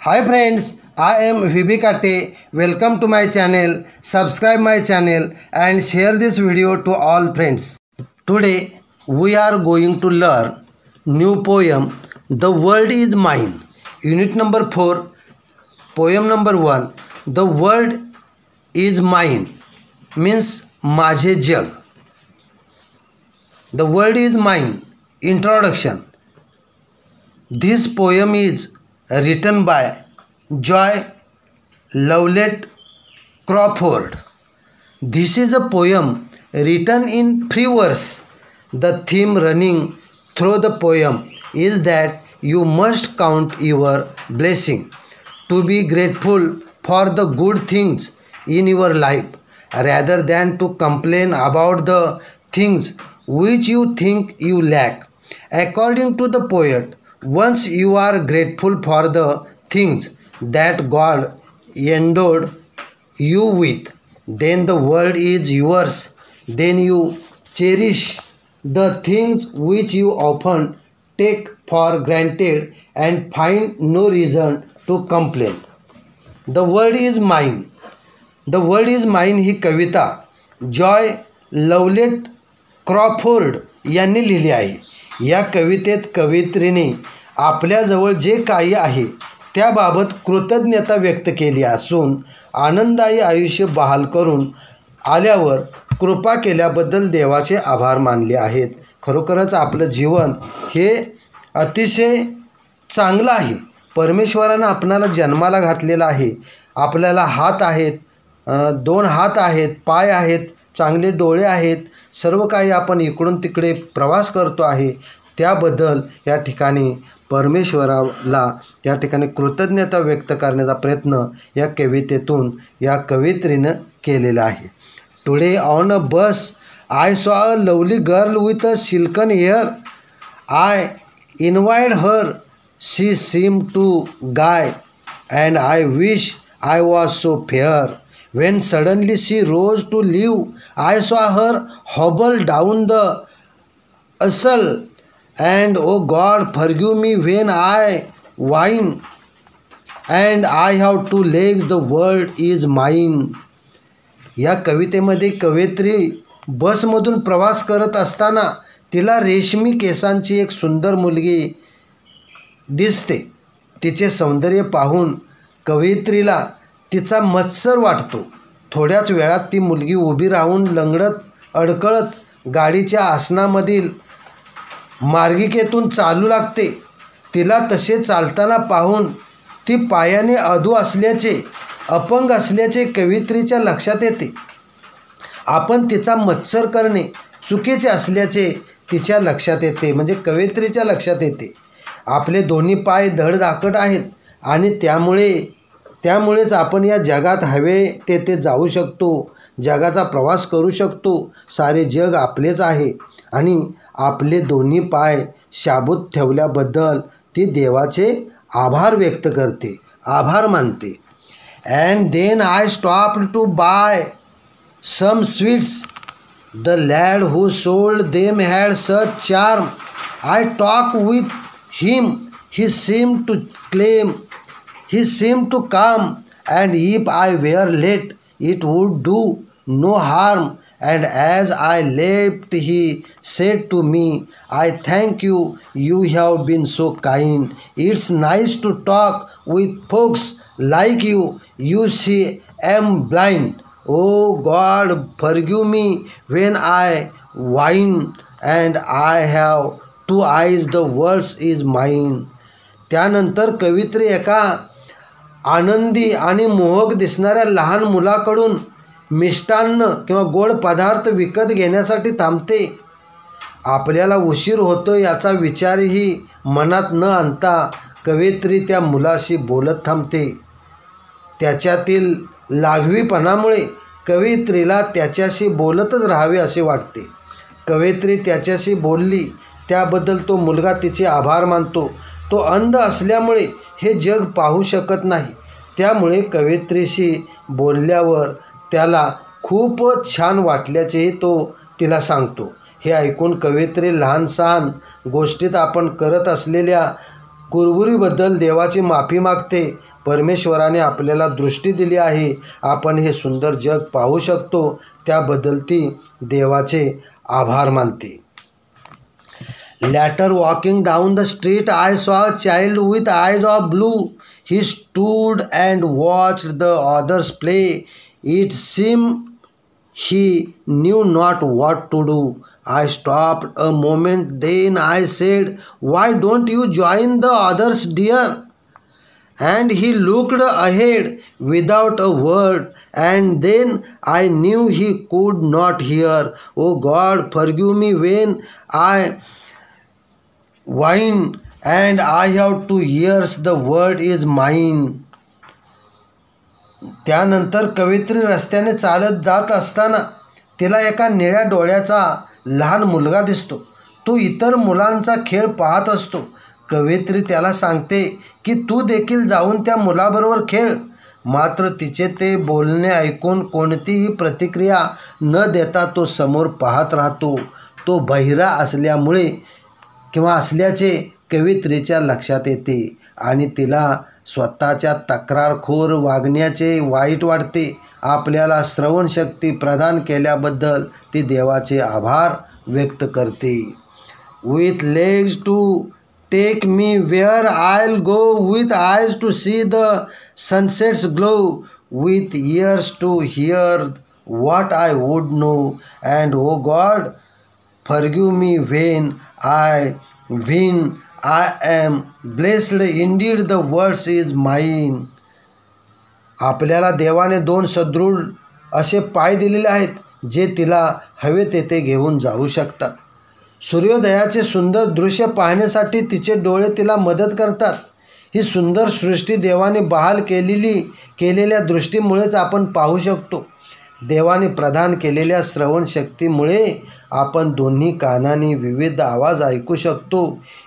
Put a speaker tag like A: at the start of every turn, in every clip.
A: Hi friends, I am VB Kate. Welcome to my channel. Subscribe my channel and share this video to all friends. Today we are going to learn new poem The World is Mine. Unit number 4, poem number 1. The world is mine means माझे जग. The world is mine. Introduction. This poem is written by Joy Lowlett Crawford. This is a poem written in free verse. The theme running through the poem is that you must count your blessing, to be grateful for the good things in your life rather than to complain about the things which you think you lack. According to the poet, once you are grateful for the things that God endowed you with, then the world is yours. Then you cherish the things which you often take for granted and find no reason to complain. The world is mine. The world is mine ही कविता Joy Lovelett Crawford यांनी लिहिली आहे. या कवितेत कवयित्रीने आपल्याजवळ जे काही आहे त्याबाबत कृतज्ञता व्यक्त केली असून आनंदायी आयुष्य बहाल करून आल्यावर कृपा केल्याबद्दल देवाचे आभार मानले आहेत. खरोखरच आपलं जीवन हे अतिशय चांगलं आहे. परमेश्वरानं आपणाला जन्माला घातलेलं आहे. आपल्याला हात आहेत, 2 हात आहेत, पाय आहेत, चांगले डोळे आहेत, सर्व काही आपण इकडून तिकडे प्रवास करतो आहे. त्याबद्दल या ठिकाणी परमेश्वराला त्या ठिकाणी कृतज्ञता व्यक्त करण्याचा प्रयत्न या कवितेतून या कवयित्रीनं केलेला आहे. Today on a bus I saw a lovely girl with a silken hair. I invite her. She seem to guy and I wish I was so fair. When suddenly she rose to leave, I saw her hobble down the aisle, and oh God, forgive me when I whine, and I have 2 legs, the world is mine. या कवितेमध्ये कवयित्री बसमधून प्रवास करत असताना तिला रेशमी केसांची एक सुंदर मुलगी दिसते. तिचे सौंदर्य पाहून कवयित्रीला तिचा मत्सर वाटतो. थोड्याच वेळात ती मुलगी उभी राहून लंगडत अडकळत गाडीच्या आसनामधील मार्गिकेतून चालू लागते. तिला तसे चालताना पाहून ती पायाने अधू असल्याचे, अपंग असल्याचे कवयित्रीच्या लक्षात येते. आपण तिचा मत्सर करणे चुकीचे असल्याचे तिच्या लक्षात येते, म्हणजे कवयित्रीच्या लक्षात येते. आपले दोन्ही पाय धडधाकट आहेत आणि त्यामुळेच आपण या जगात हवे तेथे जाऊ शकतो, जगाचा प्रवास करू शकतो. सारे जग आपलेच आहे आणि आपले दोन्ही पाय शाबूत ठेवल्याबद्दल ती देवाचे आभार व्यक्त करते, आभार मानते. And then I stopped to buy some sweets. The lad who sold them had such charm. I talk with him. He seem to claim. He seemed to come, and if I were late, it would do no harm. And as I left, he said to me, I thank you, you have been so kind. It's nice to talk with folks like you. You see, I'm blind. Oh God, forgive me when I whine, and I have 2 eyes, the world is mine. त्यानंतर कवयित्री एका आनंदी आणि मोहक दिसणाऱ्या लहान मुलाकडून मिष्टान्न किंवा गोड पदार्थ विकत घेण्यासाठी थांबते. आपल्याला उशीर होतो याचा विचारही मनात न आणता कवयित्री त्या मुलाशी बोलत थांबते. त्याच्यातील लाघवीपणामुळे कवयित्रीला त्याच्याशी बोलतच राहावे असे वाटते. कवयित्री त्याच्याशी बोलली त्याबद्दल तो मुलगा तिचे आभार मानतो. तो अंध असल्यामुळे हे जग पाहू शकत नाही. त्यामुळे कवयित्रीशी बोलल्यावर त्याला खूप छान वाटल्याचेही तो तिला सांगतो. हे ऐकून कवयित्री लहान सहान गोष्टीत आपण करत असलेल्या कुरबुरीबद्दल देवाची माफी मागते परमेश्वराने आपल्याला दृष्टी दिली आहे, आपण हे सुंदर जग पाहू शकतो, त्याबद्दल ती देवाचे आभार मानते. Later, walking down the street, I saw a child with eyes of blue. He stood and watched the others play. It seemed he knew not what to do. I stopped a moment, then I said, "Why don't you join the others, dear?" And he looked ahead without a word, and then I knew he could not hear. Oh God, forgive me when I wine and I have 2 years, the word is mine. त्यानंतर कवयित्री रस्त्याने चालत जात असताना तिला एका निळ्या डोळ्याचा लहान मुलगा दिसतो. तो इतर मुलांचा खेळ पाहत असतो. कवयित्री त्याला सांगते की तू देखील जाऊन त्या मुलाबरोबर खेळ. मात्र तिचे ते बोलणे ऐकून कोणतीही प्रतिक्रिया न देता तो समोर पाहत राहतो. तो बहिरा असल्याचे कवयित्रीच्या लक्षात येते आणि तिला स्वतःच्या तक्रारखोर वागण्याचे वाईट वाटते. आपल्याला श्रवणशक्ती प्रदान केल्याबद्दल ती देवाचे आभार व्यक्त करते. With legs to take me where I'll go, with eyes to see the sunsets glow, with ears to hear what I would know, and oh God, forgive me when I am blessed, indeed the words is mine. आपल्याला देवाने 2 सदृढ असे पाय दिलेले आहेत जे तिला हवे तेथे घेऊन जाऊ शकतात. सूर्योदयाचे सुंदर दृश्य पाहण्यासाठी तिचे डोळे तिला मदत करतात. ही सुंदर सृष्टी देवाने बहाल केलेल्या दृष्टीमुळेच आपण पाहू शकतो. देवाने प्रदान केलेल्या श्रवणशक्तीमुळे आपण दोन्ही कानांनी विविध आवाज ऐकू शकतो.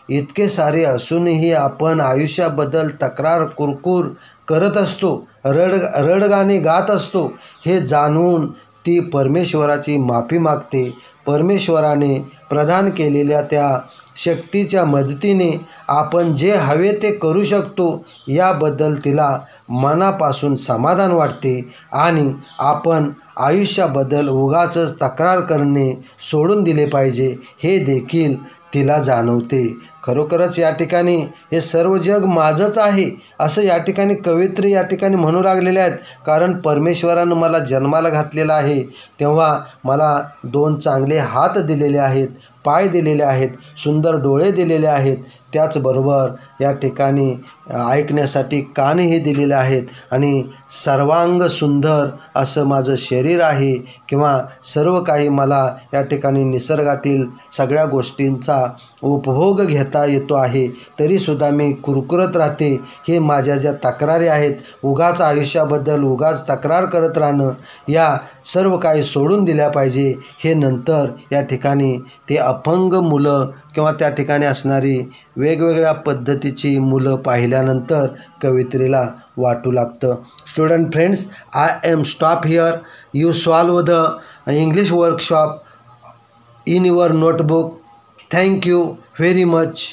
A: इतके सारे असूनही आपण आयुष्याबद्दल तक्रार कुरकुर करत असतो, रडगाणे गात असतो. हे जाणून ती परमेश्वराची माफी मागते. परमेश्वराने प्रदान केलेल्या त्या शक्तीच्या मदतीने आपण जे हवे ते करू शकतो याबद्दल तिला मनापासून समाधान वाटते आणि आपण आयुष्याबद्दल उगाचच तक्रार करणे सोडून दिले पाहिजे हे देखील तिला जाणवते. खरोखरच या ठिकाणी हे सर्व जग माझंच आहे असं या ठिकाणी कवयित्री या ठिकाणी म्हणू लागलेले आहेत. कारण परमेश्वरानं मला जन्माला घातलेलं आहे तेव्हा मला 2 चांगले हात दिलेले आहेत, पाय दिलेले आहेत, सुंदर डोळे दिलेले आहेत. त्याचबरोबर या ठिकाणी ऐकण्यासाठी कानही दिलेले आहेत आणि सर्वांग सुंदर असं माझं शरीर आहे किंवा सर्व काही मला या ठिकाणी निसर्गातील सगळ्या गोष्टींचा उपभोग घेता येतो आहे. तरीसुद्धा मी कुरकुरत राहते. हे माझ्या ज्या तक्रारी आहेत, उगाच आयुष्याबद्दल उगाच तक्रार करत राहणं, या सर्व काही सोडून दिल्या पाहिजे. हे नंतर या ठिकाणी ते अपंग मुलं किंवा त्या ठिकाणी असणारी वेगवेगळ्या पद्धतीची मुलं पाहिल्यानंतर कवयित्रीला वाटू लागतं. Student friends, I am stop here. You solve the English workshop in your notebook. Thank you very much.